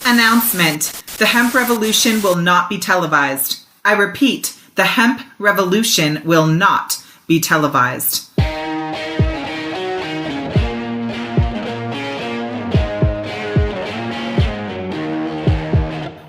Announcement. The hemp revolution will not be televised. I repeat, the hemp revolution will not be televised.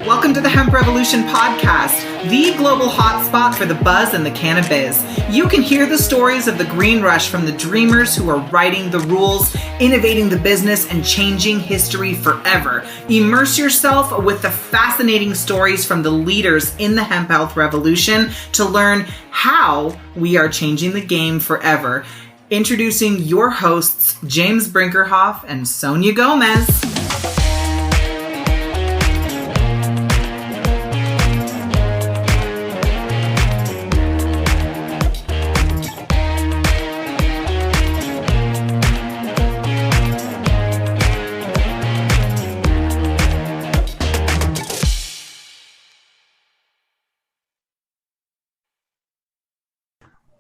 Welcome to the Hemp Revolution podcast, the global hotspot for the buzz and the cannabis. You can hear the stories of the green rush from the dreamers who are writing the rules, innovating the business, and changing history forever. Immerse yourself with the fascinating stories from the leaders in the hemp health revolution to learn how we are changing the game forever. Introducing your hosts, James Brinkerhoff and Sonia Gomez.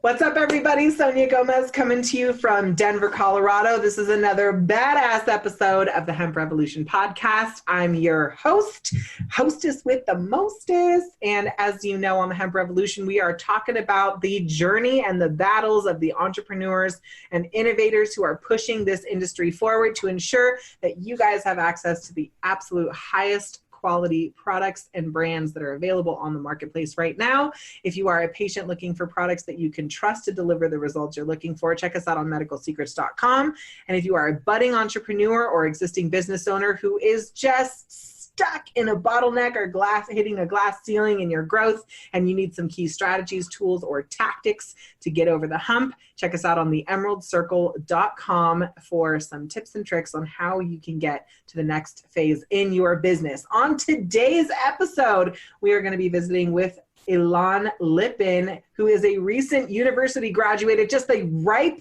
What's up, everybody? Sonia Gomez coming to you from Denver, Colorado. This is another badass episode of the Hemp Revolution podcast. I'm your hostess with the mostest. And as you know, on the Hemp Revolution, we are talking about the journey and the battles of the entrepreneurs and innovators who are pushing this industry forward to ensure that you guys have access to the absolute highest quality products and brands that are available on the marketplace right now. If you are a patient looking for products that you can trust to deliver the results you're looking for, check us out on medicalsecrets.com. And if you are a budding entrepreneur or existing business owner who is just stuck in a bottleneck or hitting a glass ceiling in your growth, and you need some key strategies, tools, or tactics to get over the hump, check us out on the emeraldcircle.com for some tips and tricks on how you can get to the next phase in your business. On today's episode, we are going to be visiting with Elan Lipin, who is a recent university graduate at just the ripe,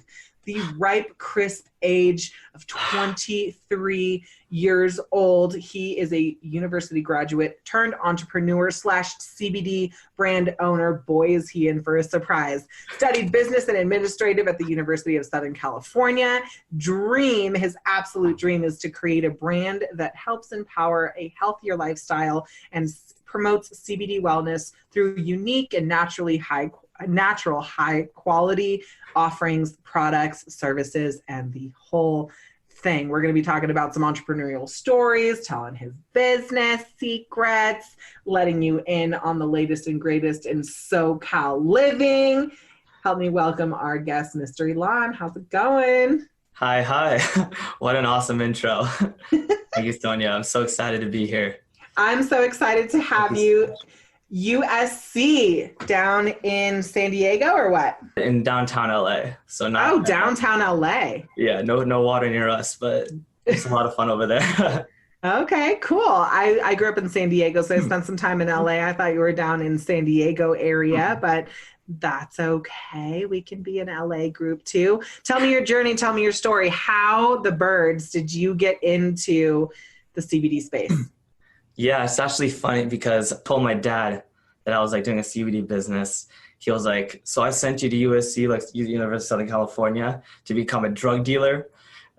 crisp age of 23 years old. He is a university graduate turned entrepreneur / CBD brand owner. Boy, is he in for a surprise. Studied business and administrative at the University of Southern California. His absolute dream is to create a brand that helps empower a healthier lifestyle and promotes CBD wellness through unique and natural high quality offerings, products, services, and the whole thing. We're going to be talking about some entrepreneurial stories, telling his business secrets, letting you in on the latest and greatest in SoCal living. Help me welcome our guest, Mr. Elan. How's it going? Hi. What an awesome intro. Thank you, Sonia. I'm so excited to be here. I'm so excited to have you. USC down in San Diego or what? In downtown LA. So downtown LA. Yeah, no water near us, but it's a lot of fun over there. Okay, cool. I grew up in San Diego, so I spent some time in LA. I thought you were down in San Diego area, but that's okay. We can be an LA group too. Tell me your journey. Tell me your story. How the birds did you get into the CBD space? Yeah, it's actually funny because I told my dad that I was doing a CBD business. He was like, so I sent you to USC, University of Southern California, to become a drug dealer.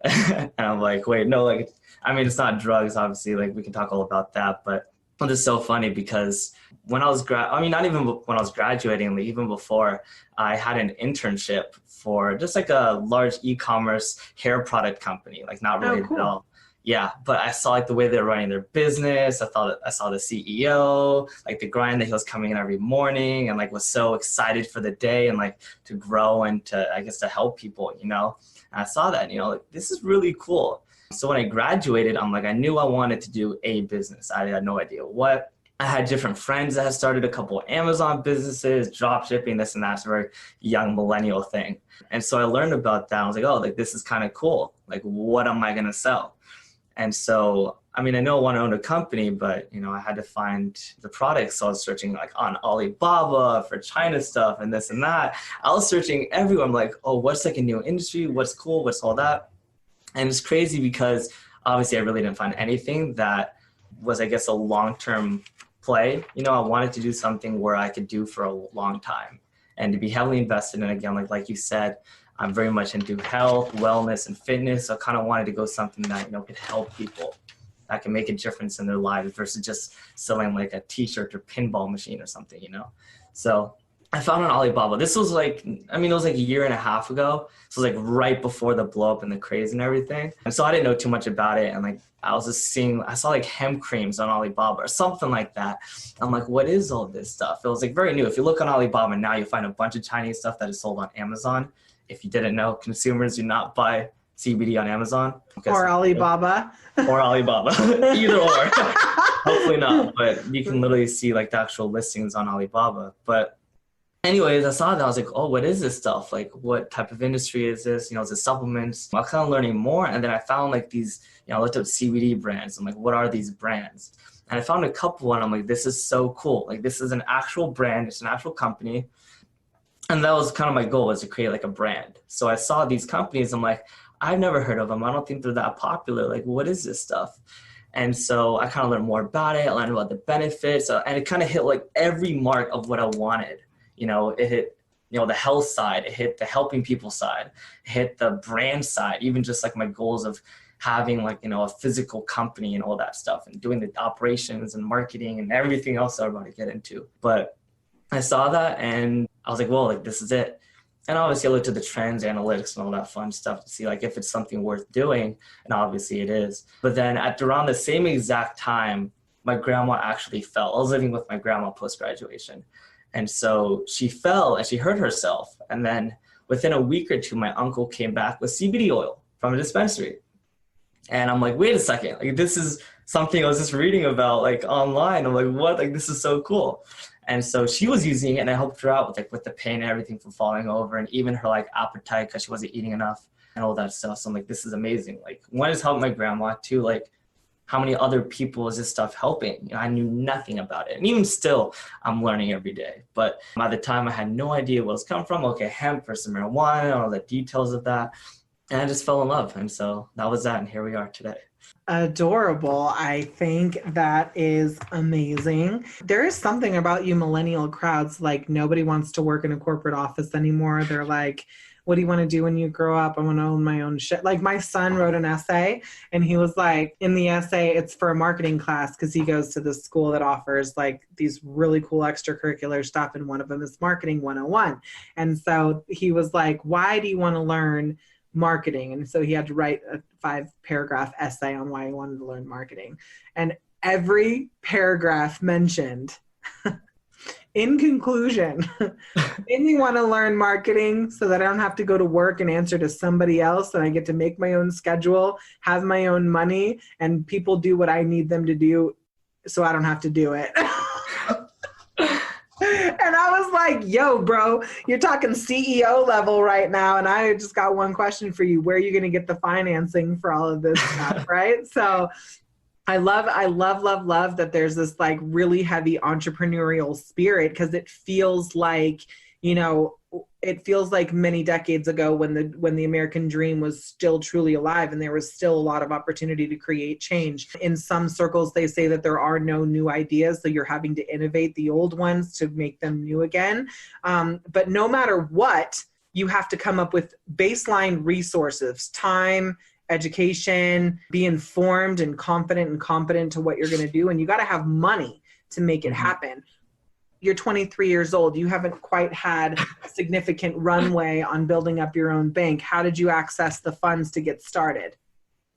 And I'm like, wait, no, it's not drugs, obviously, we can talk all about that. But it's just so funny because when I was not even when I was graduating, even before, I had an internship for just a large e-commerce hair product company, not related at all. Yeah, but I saw the way they're running their business. I saw the CEO, the grind that he was coming in every morning, and was so excited for the day and to grow and to help people, And I saw that, this is really cool. So when I graduated, I knew I wanted to do a business. I had no idea what. I had different friends that had started a couple of Amazon businesses, drop shipping, this and that. It's a very young millennial thing. And so I learned about that. I was like, this is kind of cool. What am I going to sell? And so, I know I want to own a company, but, I had to find the products. So I was searching on Alibaba for China stuff and this and that. I was searching everywhere. I'm like, oh, what's a new industry? What's cool? What's all that? And it's crazy because obviously I really didn't find anything that was, a long-term play. I wanted to do something where I could do for a long time and to be heavily invested in. Again, like you said, I'm very much into health, wellness, and fitness. So I kind of wanted to go something that, could help people. that can make a difference in their lives versus just selling like a t-shirt or pinball machine or something, So I found on Alibaba. This was like, it was like a year and a half ago. So it was like right before the blow up and the craze and everything. And so I didn't know too much about it. And like, I saw like hemp creams on Alibaba or something like that. I'm like, what is all this stuff? It was like very new. If you look on Alibaba now, you'll find a bunch of Chinese stuff that is sold on Amazon. If you didn't know, consumers do not buy CBD on Amazon. Or Alibaba. Or Alibaba. Either or. Hopefully not. But you can literally see like the actual listings on Alibaba. But anyways, I saw that. I was like, oh, what is this stuff? Like, what type of industry is this? Is it supplements? I was kind of learning more. And then I found like these, I looked up CBD brands. I'm like, what are these brands? And I found a couple and I'm like, this is so cool. Like, this is an actual brand. It's an actual company. And that was kind of my goal, was to create like a brand. So I saw these companies. I'm like, I've never heard of them. I don't think they're that popular. Like, what is this stuff? And so I kind of learned more about it. I learned about the benefits. And it kind of hit like every mark of what I wanted. It hit, the health side, it hit the helping people side, it hit the brand side, even just like my goals of having like, a physical company and all that stuff and doing the operations and marketing and everything else I'm about to get into. But I saw that and I was like, well, like this is it. And obviously I looked at the trends, analytics and all that fun stuff to see like if it's something worth doing. And obviously it is. But then at around the same exact time, my grandma actually fell. I was living with my grandma post-graduation. And so she fell and she hurt herself. And then within a week or two, my uncle came back with CBD oil from a dispensary. And I'm like, wait a second, like this is something I was just reading about like online. I'm like, what? Like this is so cool. And so she was using it and I helped her out with the pain and everything from falling over and even her like appetite because she wasn't eating enough and all that stuff. So I'm like, this is amazing. Like one is helping my grandma, two, like how many other people is this stuff helping? I knew nothing about it. And even still, I'm learning every day. But by the time I had no idea where it's come from, okay, hemp versus marijuana, all the details of that. And I just fell in love. And so that was that. And here we are today. Adorable. I think that is amazing. There is something about you millennial crowds, like nobody wants to work in a corporate office anymore. They're like, what do you want to do when you grow up? I want to own my own shit. Like my son wrote an essay and he was like, in the essay, it's for a marketing class because he goes to this school that offers like these really cool extracurricular stuff. And one of them is marketing 101. And so he was like, why do you want to learn marketing? And so he had to write a 5-paragraph essay on why he wanted to learn marketing. And every paragraph mentioned in conclusion, made me want to learn marketing so that I don't have to go to work and answer to somebody else and I get to make my own schedule, have my own money, and people do what I need them to do so I don't have to do it. And I was like, yo, bro, you're talking CEO level right now. And I just got one question for you. Where are you going to get the financing for all of this stuff, right? So I love that there's this like really heavy entrepreneurial spirit because it feels like, it feels like many decades ago when the American dream was still truly alive and there was still a lot of opportunity to create change. In some circles, they say that there are no new ideas, so you're having to innovate the old ones to make them new again. But no matter what, you have to come up with baseline resources, time, education, be informed and confident and competent to what you're going to do. And you got to have money to make it happen. You're 23 years old. You haven't quite had a significant runway on building up your own bank. How did you access the funds to get started?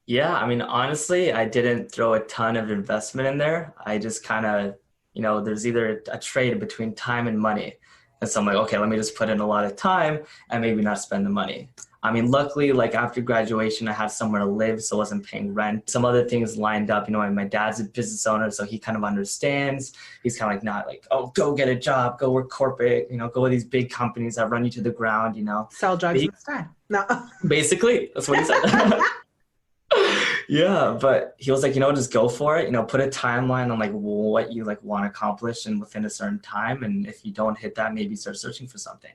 Yeah, honestly, I didn't throw a ton of investment in there. I just kind of, there's either a trade between time and money. And so I'm like, okay, let me just put in a lot of time and maybe not spend the money. Luckily, like after graduation, I had somewhere to live, so I wasn't paying rent. Some other things lined up. My dad's a business owner, so he kind of understands. He's kind of like, not like, oh, go get a job, go work corporate, go with these big companies that run you to the ground, Sell drugs instead. No. Basically, that's what he said. Yeah, but he was like, just go for it. Put a timeline on like what you like want to accomplish and within a certain time. And if you don't hit that, maybe start searching for something.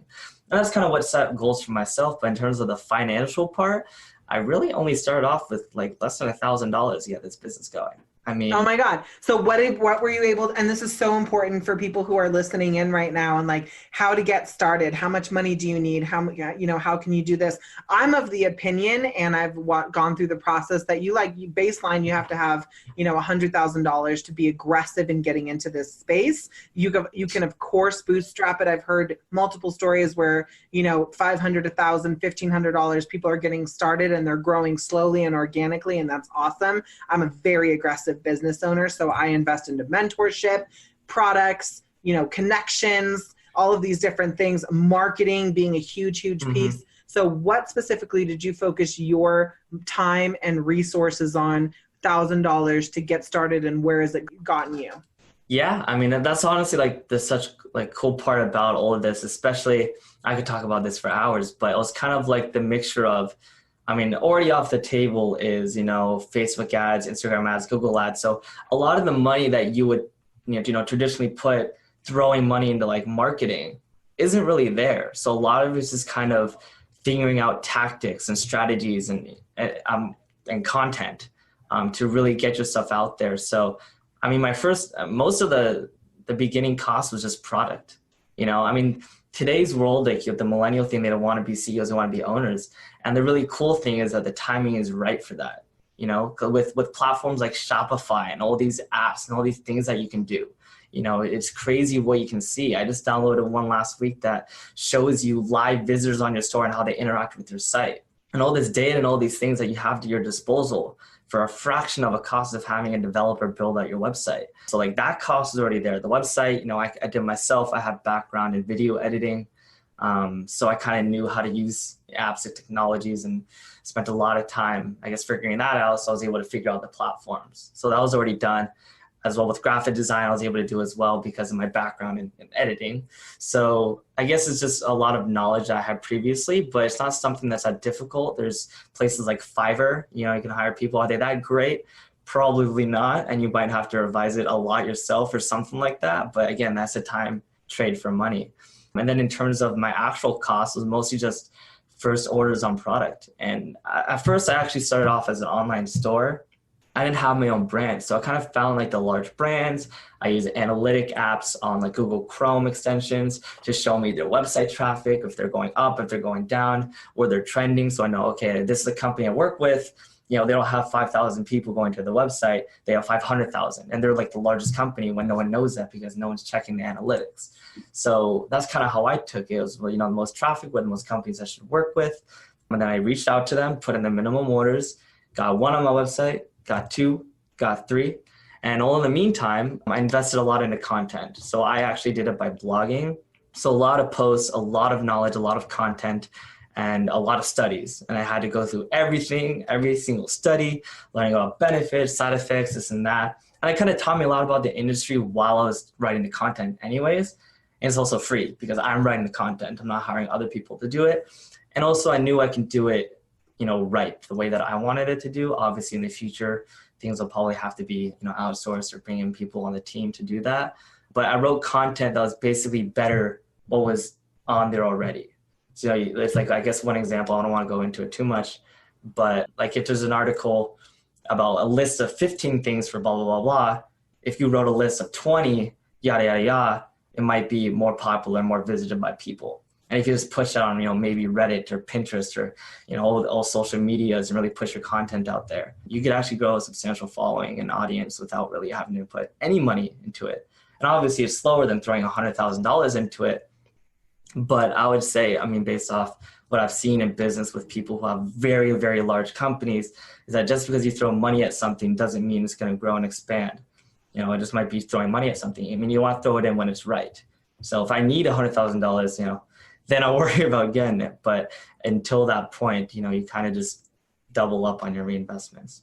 And that's kind of what set goals for myself. But in terms of the financial part, I really only started off with like less than $1,000 to get this business going. I mean, oh my God. So what were you able to, and this is so important for people who are listening in right now, and like how to get started, how much money do you need? How can you do this? I'm of the opinion, and I've gone through the process that you baseline, you have to have, $100,000 to be aggressive in getting into this space. You can of course bootstrap it. I've heard multiple stories where, $500, $1,000, $1,500, people are getting started and they're growing slowly and organically. And that's awesome. I'm a very aggressive business owner. So I invest into mentorship, products, connections, all of these different things, marketing being a huge, huge piece. So what specifically did you focus your time and resources on, $1,000 to get started, and where has it gotten you? Yeah, I mean, that's honestly like the such like cool part about all of this, especially I could talk about this for hours, but it was kind of like the mixture of, I mean, already off the table is, Facebook ads, Instagram ads, Google ads. So a lot of the money that you would, traditionally put throwing money into like marketing isn't really there. So a lot of it's just kind of figuring out tactics and strategies and content to really get your stuff out there. So, I mean, most of the beginning cost was just product. I mean, today's world, like the millennial thing, they don't want to be CEOs, they want to be owners. And the really cool thing is that the timing is right for that. With platforms like Shopify and all these apps and all these things that you can do, it's crazy what you can see. I just downloaded one last week that shows you live visitors on your store and how they interact with your site, and all this data and all these things that you have to your disposal for a fraction of a cost of having a developer build out your website. So like that cost is already there. The website, I did myself. I have background in video editing. So I kind of knew how to use apps and technologies, and spent a lot of time, I guess, figuring that out. So I was able to figure out the platforms. So that was already done. As well with graphic design, I was able to do as well because of my background in editing. So I guess it's just a lot of knowledge that I had previously, but it's not something that's that difficult. There's places like Fiverr, you can hire people. Are they that great? Probably not. And you might have to revise it a lot yourself or something like that. But again, that's a time trade for money. And then in terms of my actual costs, it was mostly just first orders on product. And at first I actually started off as an online store. I didn't have my own brand. So I kind of found like the large brands. I use analytic apps on like Google Chrome extensions to show me their website traffic, if they're going up, if they're going down, or they're trending. So I know, okay, this is a company I work with. They don't have 5,000 people going to the website. They have 500,000. And they're like the largest company when no one knows that because no one's checking the analytics. So that's kind of how I took it. It was, the most traffic with the most companies I should work with. And then I reached out to them, put in the minimum orders, got one on my website, got two, got three. And all in the meantime, I invested a lot into content. So I actually did it by blogging. So a lot of posts, a lot of knowledge, a lot of content, and a lot of studies. And I had to go through everything, every single study, learning about benefits, side effects, this and that. And it kind of taught me a lot about the industry while I was writing the content anyways. And it's also free because I'm writing the content. I'm not hiring other people to do it. And also I knew I can do it right, the way that I wanted it to do. Obviously in the future, things will probably have to be, outsourced or bring in people on the team to do that. But I wrote content that was basically better what was on there already. So it's like, I guess one example, I don't want to go into it too much, but like if there's an article about a list of 15 things for blah, blah, blah, blah, if you wrote a list of 20, yada, yada, yada, it might be more popular, more visited by people. And if you just push it on, maybe Reddit or Pinterest or, all social medias and really push your content out there, you could actually grow a substantial following and audience without really having to put any money into it. And obviously it's slower than throwing $100,000 into it. But I would say, based off what I've seen in business with people who have very, very large companies, is that just because you throw money at something doesn't mean it's going to grow and expand. It just might be throwing money at something. You want to throw it in when it's right. So if I need $100,000, then I'll worry about getting it. But until that point, you kind of just double up on your reinvestments.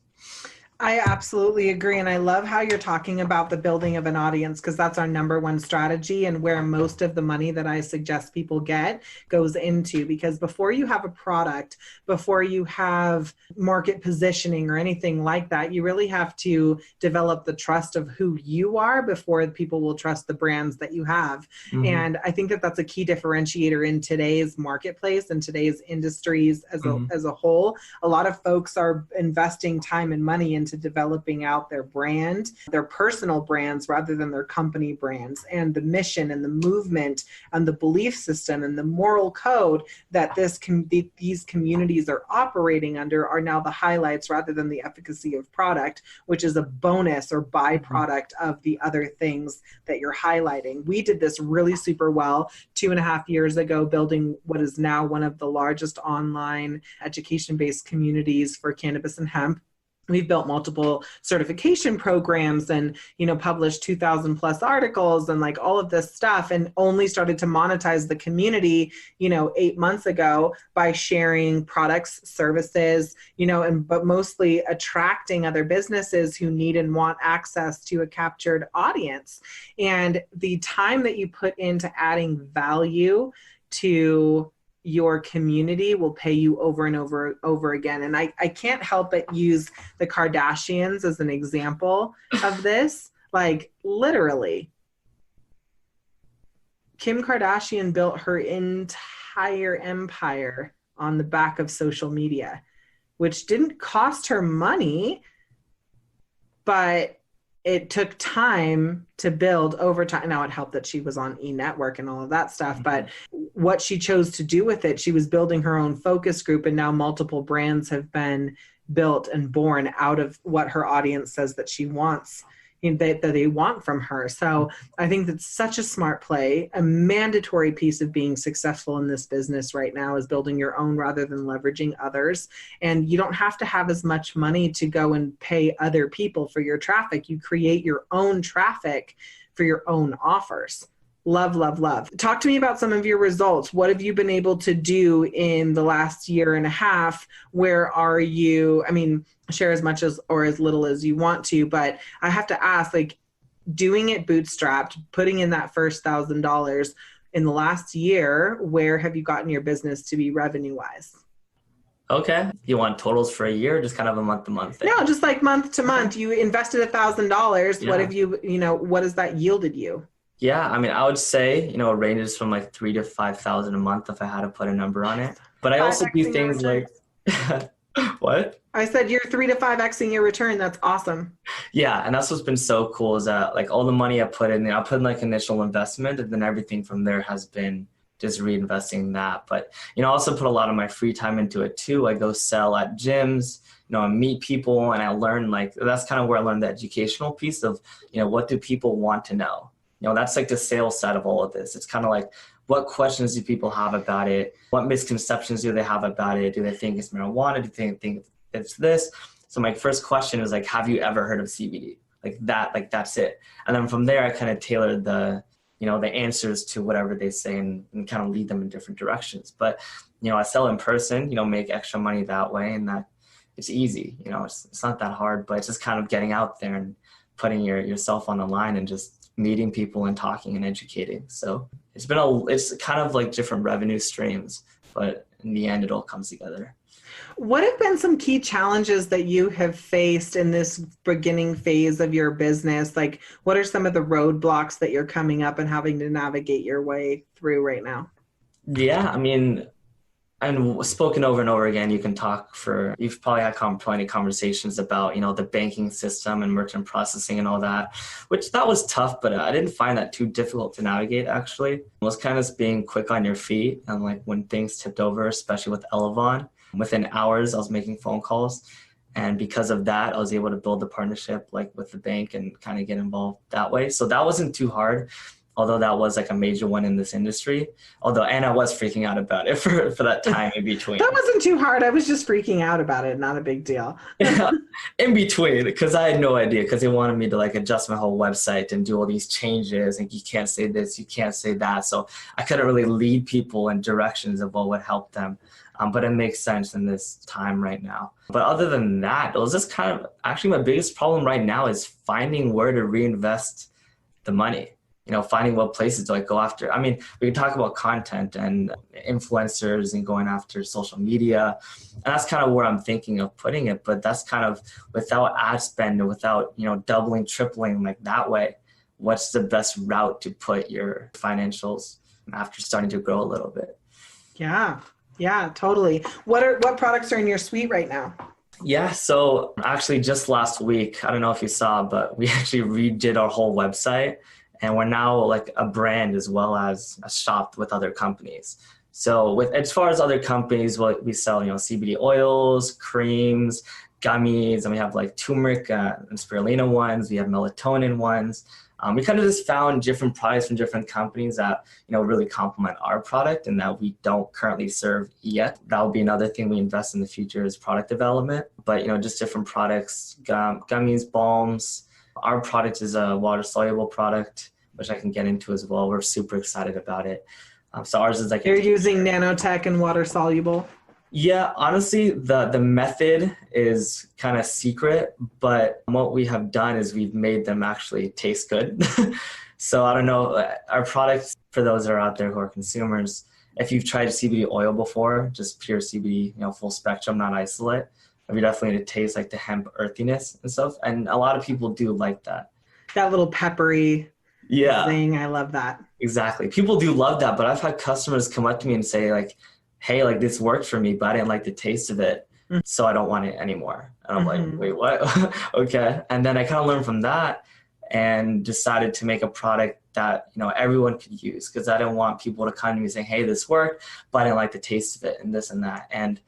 I absolutely agree. And I love how you're talking about the building of an audience, because that's our number one strategy and where most of the money that I suggest people get goes into. Because before you have a product, before you have market positioning or anything like that, you really have to develop the trust of who you are before people will trust the brands that you have. Mm-hmm. And I think that that's a key differentiator in today's marketplace and today's industries as a whole. A lot of folks are investing time and money into into developing out their brand, their personal brands rather than their company brands, and the mission and the movement and the belief system and the moral code that these communities are operating under are now the highlights rather than the efficacy of product, which is a bonus or byproduct of the other things that you're highlighting. We did this really super well 2.5 years ago, building what is now one of the largest online education-based communities for cannabis and hemp. We've built multiple certification programs and, published 2,000 plus articles and like all of this stuff, and only started to monetize the community, 8 months ago by sharing products, services, but mostly attracting other businesses who need and want access to a captured audience. And the time that you put into adding value to your community will pay you over and over again. And I can't help but use the Kardashians as an example of this. Like literally, Kim Kardashian built her entire empire on the back of social media, which didn't cost her money, but it took time to build over time. Now it helped that she was on E-Network and all of that stuff, but what she chose to do with it, she was building her own focus group, and now multiple brands have been built and born out of what her audience says that she wants, that they want from her. So I think that's such a smart play. A mandatory piece of being successful in this business right now is building your own rather than leveraging others. And you don't have to have as much money to go and pay other people for your traffic. You create your own traffic for your own offers. Love, love, love. Talk to me about some of your results. What have you been able to do in the last 1.5 years? Where are you? I mean, share as much as or as little as you want to, but I have to ask, like, doing it bootstrapped, putting in that first $1,000 in the last year, where have you gotten your business to be revenue-wise? Okay. You want totals for a year or just kind of a month to month thing? No, just like month to month. You invested $1,000. Yeah. What have you, what has that yielded you? Yeah, I mean, I would say, it ranges from like $3,000 to $5,000 a month if I had to put a number on it. But I also do things like, what? I said you're 3 to 5xing your return. That's awesome. Yeah, and that's what's been so cool is that like all the money I put in, I put in like initial investment, and then everything from there has been just reinvesting that. But, I also put a lot of my free time into it too. I go sell at gyms, I meet people, and I learn, like, that's kind of where I learned the educational piece of, what do people want to know? That's like the sales side of all of this. It's kind of like, what questions do people have about it? What misconceptions do they have about it? Do they think it's marijuana? Do they think it's this? So my first question is like, have you ever heard of CBD? That's it. And then from there, I kind of tailored the answers to whatever they say and kind of lead them in different directions. But, I sell in person, make extra money that way, and that it's easy. It's not that hard, but it's just kind of getting out there and putting yourself on the line and just meeting people and talking and educating. So it's kind of like different revenue streams, but in the end, it all comes together. What have been some key challenges that you have faced in this beginning phase of your business? Like, what are some of the roadblocks that you're coming up and having to navigate your way through right now? Yeah, I mean, and spoken over and over again, you've probably had plenty of conversations about, the banking system and merchant processing and all that, which that was tough, but I didn't find that too difficult to navigate, actually. It was kind of being quick on your feet. And like when things tipped over, especially with Elan, within hours, I was making phone calls. And because of that, I was able to build a partnership like with the bank and kind of get involved that way. So that wasn't too hard. Although that was like a major one in this industry. And I was freaking out about it for that time in between. That wasn't too hard. I was just freaking out about it. Not a big deal. Yeah, in between, because I had no idea, because they wanted me to like adjust my whole website and do all these changes. And you can't say this, you can't say that. So I couldn't really lead people in directions of what would help them. But it makes sense in this time right now. But other than that, it was just kind of, actually my biggest problem right now is finding where to reinvest the money. Finding what places to like go after. I mean, we can talk about content and influencers and going after social media. And that's kind of where I'm thinking of putting it. But that's kind of without ad spend and without, doubling, tripling like that way. What's the best route to put your financials after starting to grow a little bit? Yeah, totally. What products are in your suite right now? Yeah, so actually just last week, I don't know if you saw, but we actually redid our whole website and we're now like a brand as well as a shop with other companies. So with as far as other companies, we sell, CBD oils, creams, gummies, and we have like turmeric and spirulina ones. We have melatonin ones. We kind of just found different products from different companies that, really complement our product and that we don't currently serve yet. That will be another thing we invest in the future is product development, but, just different products, gummies, balms. Our product is a water soluble product, which I can get into as well. We're super excited about it. So ours is like— You're using nanotech and water soluble? Yeah, honestly, the method is kind of secret, but what we have done is we've made them actually taste good. So I don't know, our products, for those that are out there who are consumers, if you've tried CBD oil before, just pure CBD, full spectrum, not isolate, we definitely need to taste like the hemp earthiness and stuff. And a lot of people do like that. That little peppery thing, I love that. Exactly. People do love that, but I've had customers come up to me and say like, hey, like this worked for me, but I didn't like the taste of it, so I don't want it anymore. And I'm like, wait, what? Okay. And then I kind of learned from that and decided to make a product that, everyone could use, because I didn't want people to come to me saying, hey, this worked, but I didn't like the taste of it and this and that. And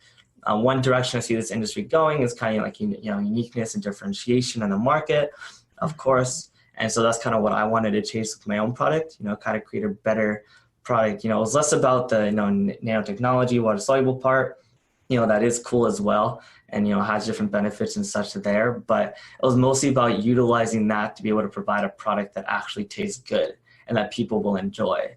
one direction I see this industry going is kind of like, uniqueness and differentiation in the market, of course. And so that's kind of what I wanted to chase with my own product, kind of create a better product. It was less about the, nanotechnology, water soluble part, that is cool as well. And, has different benefits and such there, but it was mostly about utilizing that to be able to provide a product that actually tastes good and that people will enjoy.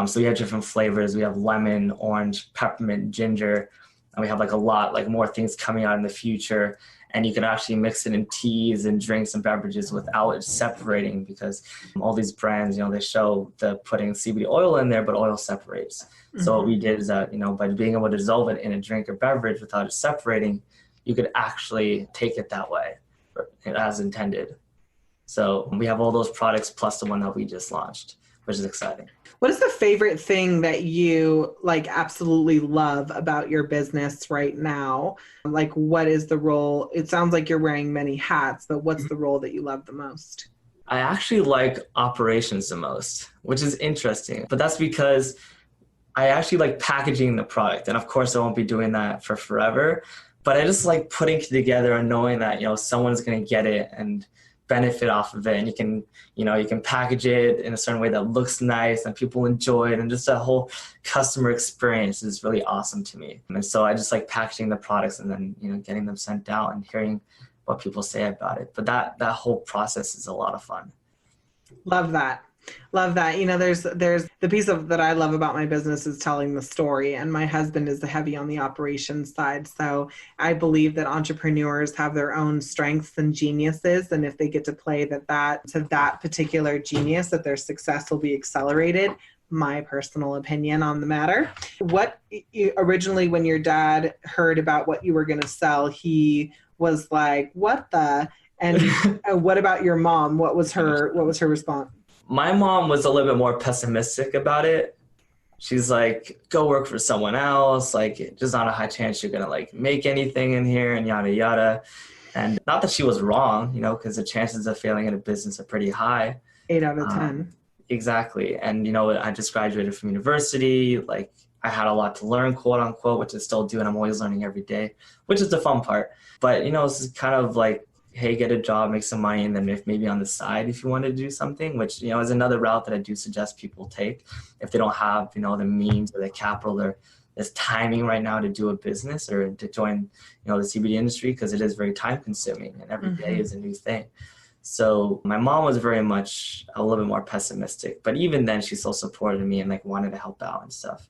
So we have different flavors. We have lemon, orange, peppermint, ginger, and we have like a lot, like more things coming out in the future. And you can actually mix it in teas and drinks and beverages without it separating, because all these brands, they show the putting CBD oil in there, but oil separates. So what we did is that, by being able to dissolve it in a drink or beverage without it separating, you could actually take it that way as intended. So we have all those products plus the one that we just launched, which is exciting. What is the favorite thing that you absolutely love about your business right now? Like, what is the role? It sounds like you're wearing many hats, but what's the role that you love the most? I actually like operations the most, which is interesting, but that's because I actually like packaging the product. And of course I won't be doing that for forever, but I just like putting it together and knowing that, someone's going to get it and benefit off of it. And you can package it in a certain way that looks nice and people enjoy it. And just that whole customer experience is really awesome to me. And so I just like packaging the products and then, getting them sent out and hearing what people say about it. But that whole process is a lot of fun. Love that. Love that. There's the piece of that I love about my business is telling the story, and my husband is the heavy on the operations side. So I believe that entrepreneurs have their own strengths and geniuses, and if they get to play to that particular genius, that their success will be accelerated. My personal opinion on the matter. What originally, when your dad heard about what you were going to sell, he was like, "What the?" And what about your mom? What was her response? My mom was a little bit more pessimistic about it. She's like, go work for someone else. Like, there's not a high chance you're going to like make anything in here and yada, yada. And not that she was wrong, because the chances of failing in a business are pretty high. 8 out of 10. Exactly. And, I just graduated from university. Like, I had a lot to learn, quote unquote, which I still do. And I'm always learning every day, which is the fun part. But, it's kind of like, hey, get a job, make some money, and then if maybe on the side, if you want to do something, which, is another route that I do suggest people take if they don't have, the means or the capital or this timing right now to do a business or to join, the CBD industry, because it is very time consuming and every day is a new thing. So my mom was very much a little bit more pessimistic, but even then she still supported me and like wanted to help out and stuff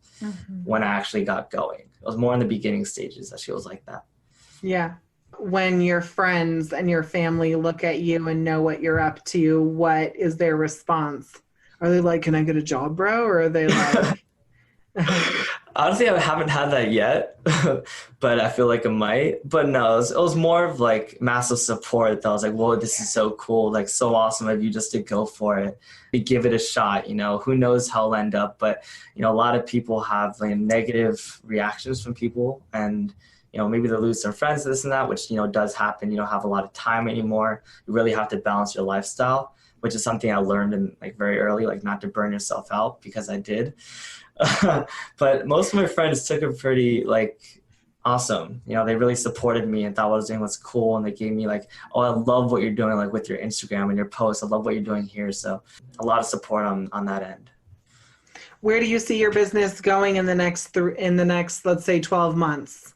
when I actually got going. It was more in the beginning stages that she was like that. Yeah. When your friends and your family look at you and know what you're up to, what is their response? Are they like, can I get a job, bro? Or are they like... Honestly, I haven't had that yet, but I feel like it might. But no, it was more of like massive support that I was like, whoa, this is so cool. Like, so awesome of you just to go for it. You give it a shot, who knows how it'll end up. But, a lot of people have like negative reactions from people. And, maybe they lose some friends, this and that, which, does happen. You don't have a lot of time anymore. You really have to balance your lifestyle, which is something I learned in like very early, like not to burn yourself out, because I did. But most of my friends took it pretty like awesome. They really supported me and thought what I was doing was cool. And they gave me like, oh, I love what you're doing, like with your Instagram and your posts. I love what you're doing here. So a lot of support on that end. Where do you see your business going in the next, let's say 12 months?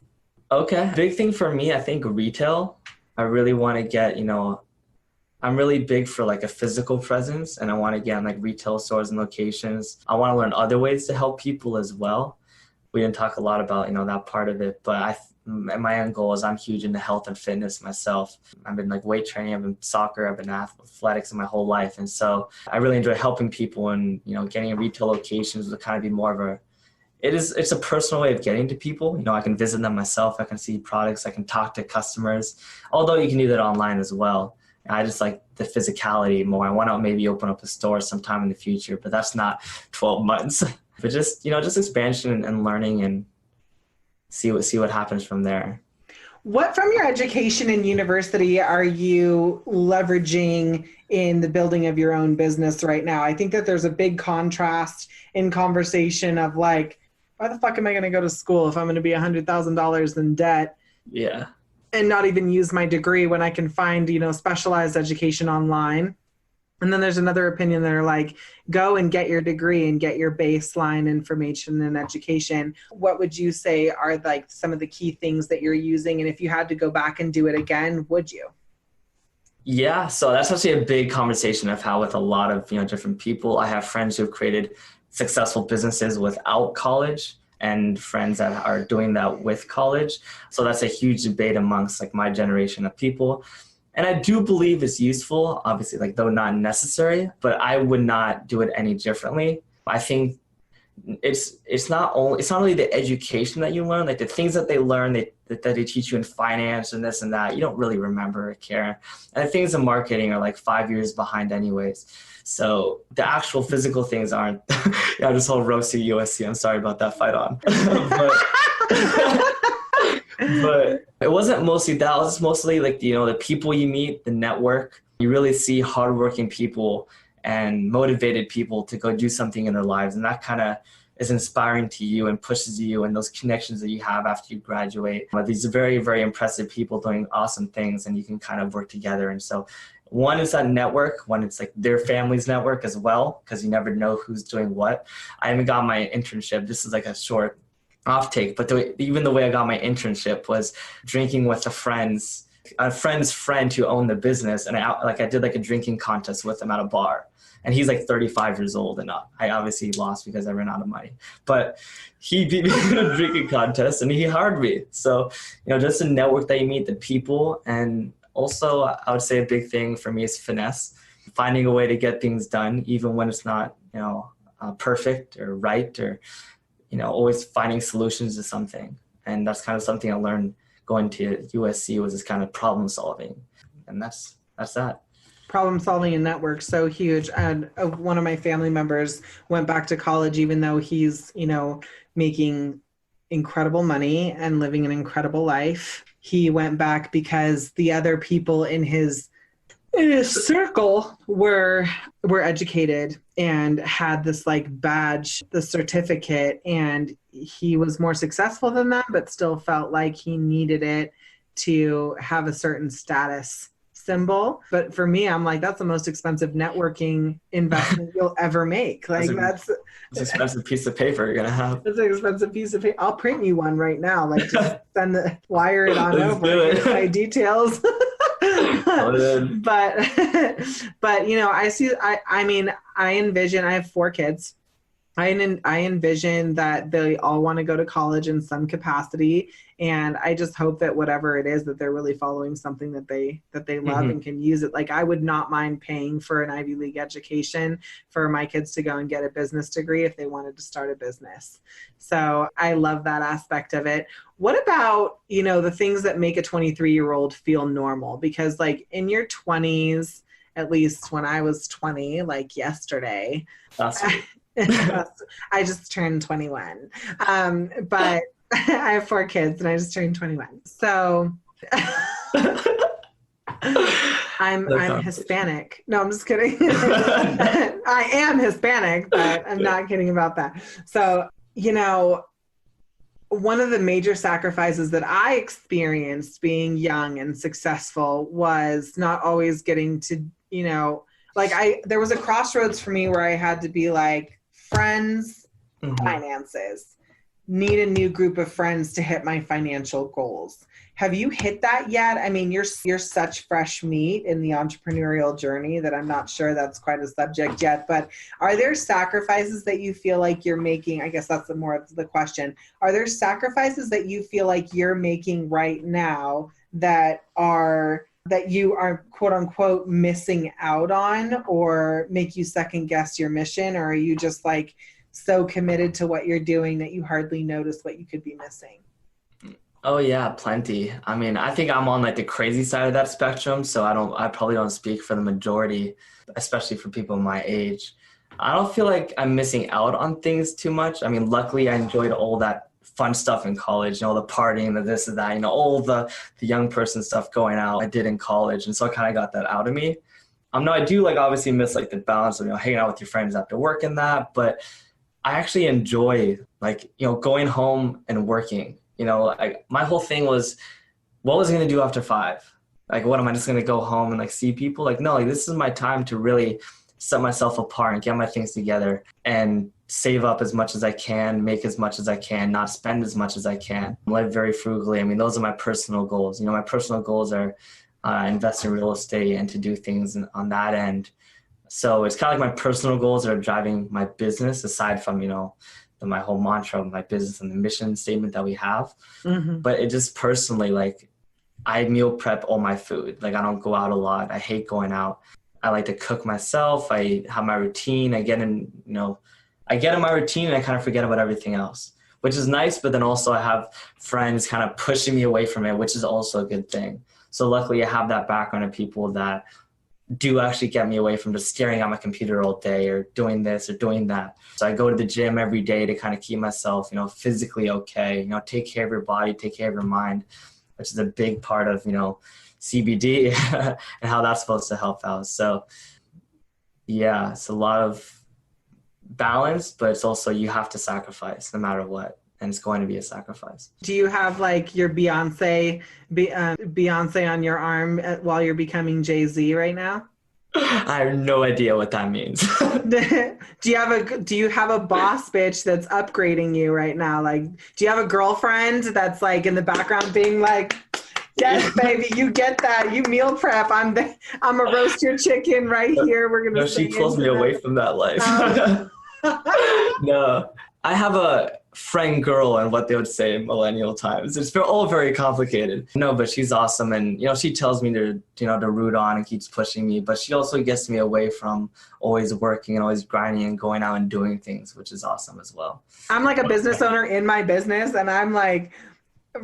Okay. Big thing for me, I think retail. I really want to get, I'm really big for like a physical presence, and I want to get in like retail stores and locations. I want to learn other ways to help people as well. We didn't talk a lot about, that part of it, but my end goal is I'm huge into health and fitness myself. I've been like weight training, I've been soccer, I've been athletics in my whole life. And so I really enjoy helping people, and, getting in retail locations would kind of be more of it's a personal way of getting to people. I can visit them myself. I can see products. I can talk to customers, although you can do that online as well. I just like the physicality more. I want to maybe open up a store sometime in the future, but that's not 12 months. But just, just expansion and learning, and see what happens from there. What from your education in university are you leveraging in the building of your own business right now? I think that there's a big contrast in conversation of like, why the fuck am I going to go to school if I'm going to be $100,000 in debt? Yeah. And not even use my degree when I can find, specialized education online. And then there's another opinion that are like, go and get your degree and get your baseline information and education. What would you say are like some of the key things that you're using? And if you had to go back and do it again, would you? Yeah, so that's actually a big conversation I've had with a lot of, different people. I have friends who've created successful businesses without college, and friends that are doing that with college. So that's a huge debate amongst like my generation of people. And I do believe it's useful, obviously, like though not necessary, but I would not do it any differently. I think it's not only the education that you learn, like the things that they learn, that they teach you in finance and this and that, you don't really remember or care. And the things in marketing are like 5 years behind anyways. So the actual physical things aren't. Yeah, this whole roasting USC, I'm sorry about that, fight on. But it wasn't mostly that. It was mostly like, the people you meet, the network. You really see hardworking people and motivated people to go do something in their lives. And that kind of is inspiring to you and pushes you, and those connections that you have after you graduate. These are very, very impressive people doing awesome things, and you can kind of work together. And so one is that network, one it's like their family's network as well, because you never know who's doing what. I even got my internship. This is like a short off take, but even the way I got my internship was drinking with a friend's friend who owned the business. And I did like a drinking contest with him at a bar. And he's like 35 years old, and I obviously lost because I ran out of money. But he beat me in a drinking contest, and he hired me. So, just the network that you meet, the people. And also, I would say a big thing for me is finesse. Finding a way to get things done, even when it's not, perfect or right, or, always finding solutions to something. And that's kind of something I learned going to USC, was this kind of problem solving. And that's that. Problem solving and network, so huge. And one of my family members went back to college, even though he's, making incredible money and living an incredible life. He went back because the other people in his circle were educated and had this like badge, the certificate, and he was more successful than them, but still felt like he needed it to have a certain status symbol. But for me, I'm like, that's the most expensive networking investment you'll ever make. Like that's an expensive piece of paper you're gonna have. That's an expensive piece of paper. I'll print you one right now. Like just wire it on over. Get my details. But I envision. I have 4 kids. I envision that they all want to go to college in some capacity, and I just hope that whatever it is, that they're really following something that they love and can use it. Like I would not mind paying for an Ivy League education for my kids to go and get a business degree if they wanted to start a business. So I love that aspect of it. What about, the things that make a 23-year-old feel normal? Because like in your 20s, at least when I was 20, like yesterday, I just turned 21. But I have 4 kids and I just turned 21. So I'm Hispanic. No, I'm just kidding. I am Hispanic, but I'm not kidding about that. So, one of the major sacrifices that I experienced being young and successful was not always getting to, there was a crossroads for me where I had to be like, friends, finances, need a new group of friends to hit my financial goals. Have you hit that yet? I mean, you're such fresh meat in the entrepreneurial journey that I'm not sure that's quite a subject yet, but are there sacrifices that you feel like you're making? I guess that's more of the question. Are there sacrifices that you feel like you're making right now that you are quote unquote missing out on, or make you second guess your mission? Or are you just like so committed to what you're doing that you hardly notice what you could be missing? Oh yeah, plenty. I mean, I think I'm on like the crazy side of that spectrum. So I probably don't speak for the majority, especially for people my age. I don't feel like I'm missing out on things too much. I mean, luckily I enjoyed all that fun stuff in college, the partying, the this and that, all the young person stuff going out I did in college. And so I kind of got that out of me. No, I do like obviously miss like the balance of, hanging out with your friends after work and that, but I actually enjoy like, going home and working. My whole thing was, what was I going to do after 5? Like, what am I just going to go home and like see people? Like, no, like this is my time to really set myself apart and get my things together and save up as much as I can, make as much as I can, not spend as much as I can, live very frugally. I mean, those are my personal goals. My personal goals are invest in real estate and to do things on that end. So it's kind of like my personal goals are driving my business aside from, my whole mantra of my business and the mission statement that we have. But it just personally, like I meal prep all my food. Like I don't go out a lot. I hate going out. I like to cook myself. I have my routine. I get in my routine and I kind of forget about everything else, which is nice. But then also I have friends kind of pushing me away from it, which is also a good thing. So luckily I have that background of people that do actually get me away from just staring at my computer all day or doing this or doing that. So I go to the gym every day to kind of keep myself, physically okay, take care of your body, take care of your mind, which is a big part of, CBD and how that's supposed to help out. So yeah, it's a lot of balance, but it's also, you have to sacrifice no matter what. And it's going to be a sacrifice. Do you have like your Beyonce on your arm while you're becoming Jay-Z right now? I have no idea what that means. Do you have a boss bitch that's upgrading you right now? Like, do you have a girlfriend that's like in the background being like, yes, baby, you get that. You meal prep. I'm a roast your chicken right here. We're gonna. No, she pulls me away from that life. No, I have a friend girl and what they would say in millennial times. It's all very complicated. No, but she's awesome. And, she tells me to root on and keeps pushing me, but she also gets me away from always working and always grinding and going out and doing things, which is awesome as well. I'm like a business owner in my business. And I'm like,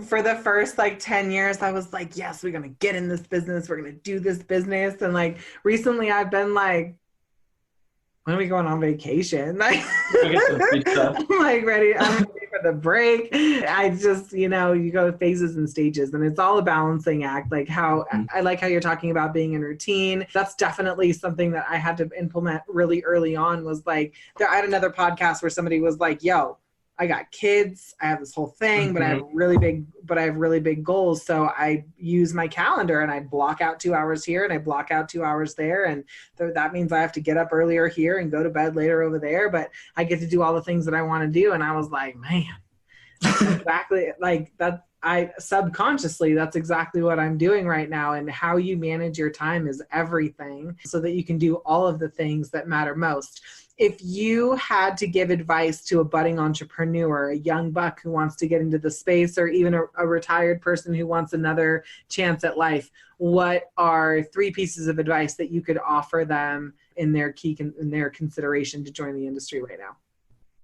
for the first like 10 years, I was like, yes, we're going to get in this business. We're going to do this business. And like recently I've been like, when are we going on vacation? Like, I'm like ready. I'm ready for the break. I just, you go phases and stages, and it's all a balancing act. Like I like how you're talking about being in routine. That's definitely something that I had to implement really early on. Was like, I had another podcast where somebody was like, "Yo, I got kids. I have this whole thing, but I have really big goals. So I use my calendar and I block out 2 hours here and I block out 2 hours there. And that means I have to get up earlier here and go to bed later over there, but I get to do all the things that I want to do." And I was like, man, that's exactly like that. Subconsciously, that's exactly what I'm doing right now. And how you manage your time is everything so that you can do all of the things that matter most. If you had to give advice to a budding entrepreneur, a young buck who wants to get into the space, or even a retired person who wants another chance at life, what are 3 pieces of advice that you could offer them in their consideration to join the industry right now?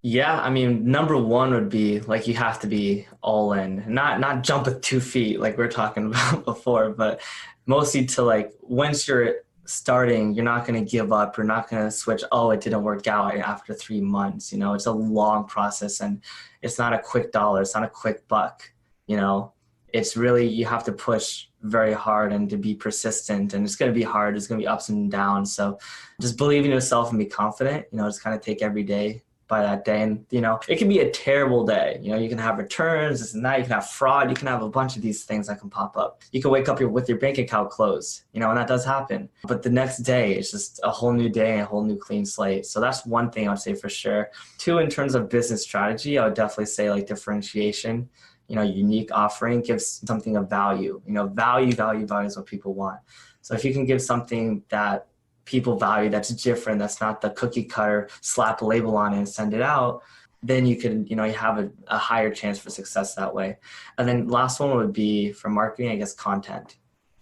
Yeah, I mean, number 1 would be like, you have to be all in, not jump with 2 feet like we were talking about before, but mostly to like, once you're starting, you're not going to give up. You're not going to switch. Oh, it didn't work out after 3 months. You know, it's a long process, and it's not a quick dollar. It's not a quick buck. You know, it's really, you have to push very hard and to be persistent, and it's going to be hard. There's going to be ups and downs. So just believe in yourself and be confident, you know, just kind of take every day by that day. And, you know, it can be a terrible day. You know, you can have returns, this and that. You can have fraud. You can have a bunch of these things that can pop up. You can wake up with your bank account closed, you know, and that does happen. But the next day, it's just a whole new day and a whole new clean slate. So that's one thing I would say for sure. Two, in terms of business strategy, I would definitely say like differentiation. You know, unique offering gives something of value. You know, value is what people want. So if you can give something that people value, that's different, that's not the cookie cutter, slap a label on it and send it out, then you can, you know, you have a higher chance for success that way. And then last one would be for marketing, I guess, content.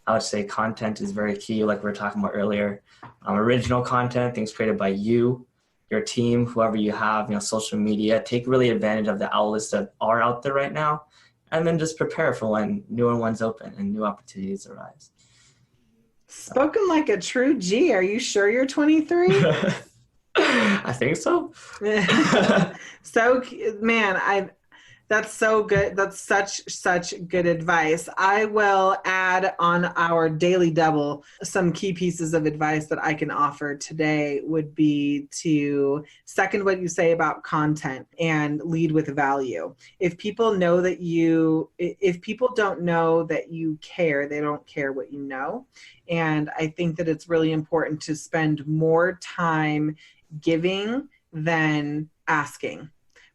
I would say content is very key, like we were talking about earlier. Original content, things created by you, your team, whoever you have, you know, social media. Take really advantage of the outlets that are out there right now, and then just prepare for when newer ones open and new opportunities arise. Spoken like a true G. Are you sure you're 23? I think so. So, man, that's so good. That's such good advice. I will add on our daily double some key pieces of advice that I can offer today would be to second what you say about content and lead with value. If people don't know that you care, they don't care what you know. And I think that it's really important to spend more time giving than asking.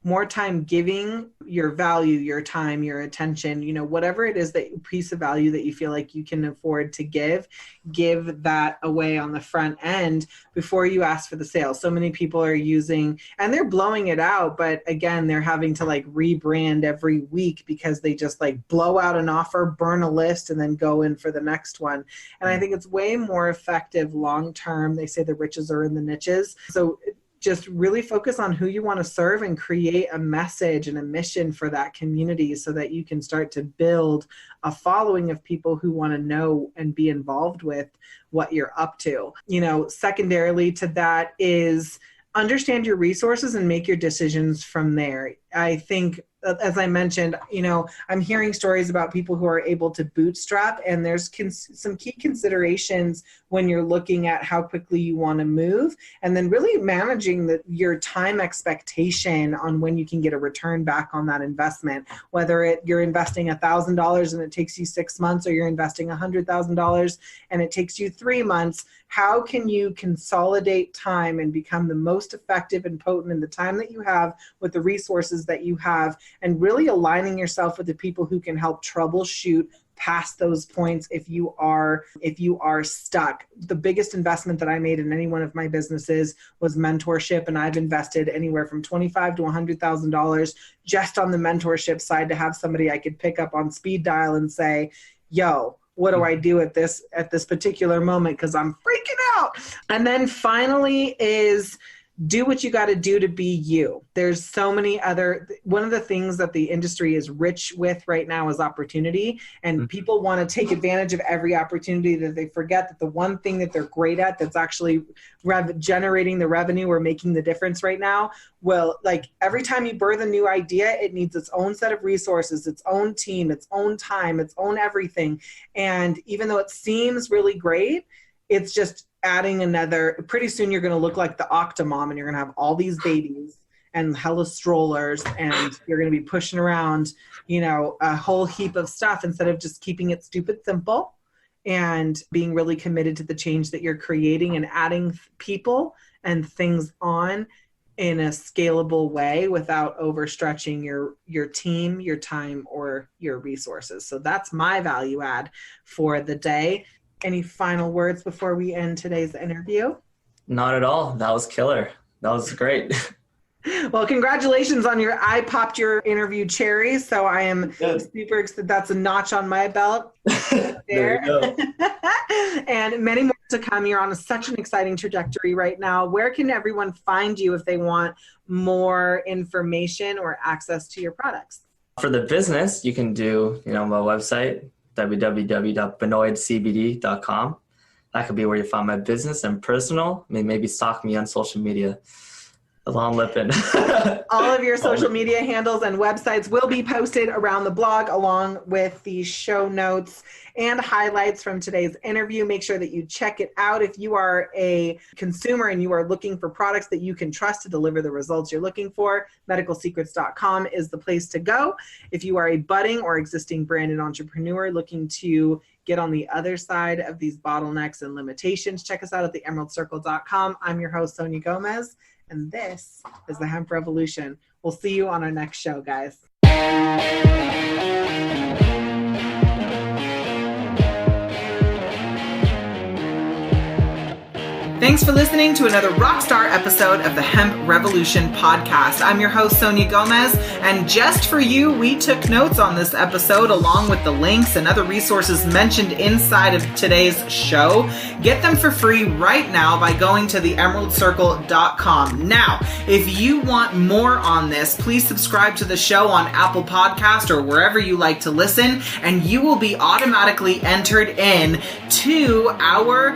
More time giving your value, your time, your attention, you know, whatever it is, that piece of value that you feel like you can afford to give that away on the front end before you ask for the sale. So many people are using, and they're blowing it out, but again, they're having to like rebrand every week because they just like blow out an offer, burn a list, and then go in for the next one. And I think it's way more effective long-term. They say the riches are in the niches. So just really focus on who you want to serve and create a message and a mission for that community so that you can start to build a following of people who want to know and be involved with what you're up to. You know, secondarily to that is understand your resources and make your decisions from there. I think, as I mentioned, you know, I'm hearing stories about people who are able to bootstrap, and there's some key considerations when you're looking at how quickly you want to move, and then really managing your time expectation on when you can get a return back on that investment, whether you're investing $1,000 and it takes you 6 months, or you're investing $100,000 and it takes you 3 months. How can you consolidate time and become the most effective and potent in the time that you have with the resources that you have, and really aligning yourself with the people who can help troubleshoot past those points if you are stuck. The biggest investment that I made in any one of my businesses was mentorship, and I've invested anywhere from $25,000 to $100,000 just on the mentorship side to have somebody I could pick up on speed dial and say, yo, what do I do at this particular moment? Because I'm freaking out. And then finally is do what you got to do to be you. There's so many one of the things that the industry is rich with right now is opportunity, and people want to take advantage of every opportunity, that they forget that the one thing that they're great at that's actually generating the revenue or making the difference right now. Well, like every time you birth a new idea, it needs its own set of resources, its own team, its own time, its own everything. And even though it seems really great, it's just adding pretty soon you're going to look like the Octomom, and you're going to have all these babies and hella strollers, and you're going to be pushing around, you know, a whole heap of stuff instead of just keeping it stupid simple and being really committed to the change that you're creating and adding people and things on in a scalable way without overstretching your team, your time, or your resources. So that's my value add for the day. Any final words before we end today's interview? Not at all. That was killer. That was great. Well, congratulations on I popped your interview cherry. So I am super excited. That's a notch on my belt. There you go. And many more to come. You're on such an exciting trajectory right now. Where can everyone find you if they want more information or access to your products? For the business, you can do, my website, www.binoidcbd.com. That could be where you find my business and personal. Maybe stalk me on social media. Elan Lipin. All of your social media handles and websites will be posted around the blog along with the show notes and highlights from today's interview. Make sure that you check it out. If you are a consumer and you are looking for products that you can trust to deliver the results you're looking for, medicalsecrets.com is the place to go. If you are a budding or existing brand and entrepreneur looking to get on the other side of these bottlenecks and limitations, check us out at theemeraldcircle.com. I'm your host, Sonia Gomez. And this is the Hemp Revolution. We'll see you on our next show, guys. Thanks for listening to another Rockstar episode of the Hemp Revolution podcast. I'm your host, Sonia Gomez, and just for you, we took notes on this episode along with the links and other resources mentioned inside of today's show. Get them for free right now by going to theemeraldcircle.com. Now, if you want more on this, please subscribe to the show on Apple Podcast or wherever you like to listen, and you will be automatically entered in to our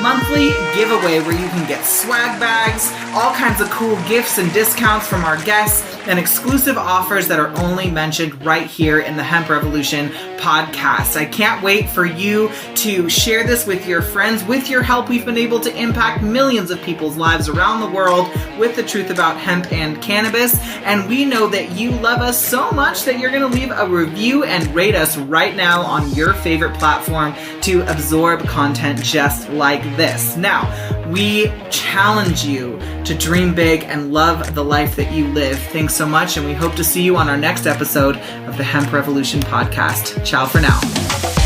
monthly giveaway where you can get swag bags, all kinds of cool gifts and discounts from our guests, and exclusive offers that are only mentioned right here in the Hemp Revolution podcast. I can't wait for you to share this with your friends. With your help, we've been able to impact millions of people's lives around the world with the truth about hemp and cannabis. And we know that you love us so much that you're going to leave a review and rate us right now on your favorite platform to absorb content just like this. Now, we challenge you to dream big and love the life that you live. Thanks so much, and we hope to see you on our next episode of the Hemp Revolution podcast. Ciao for now.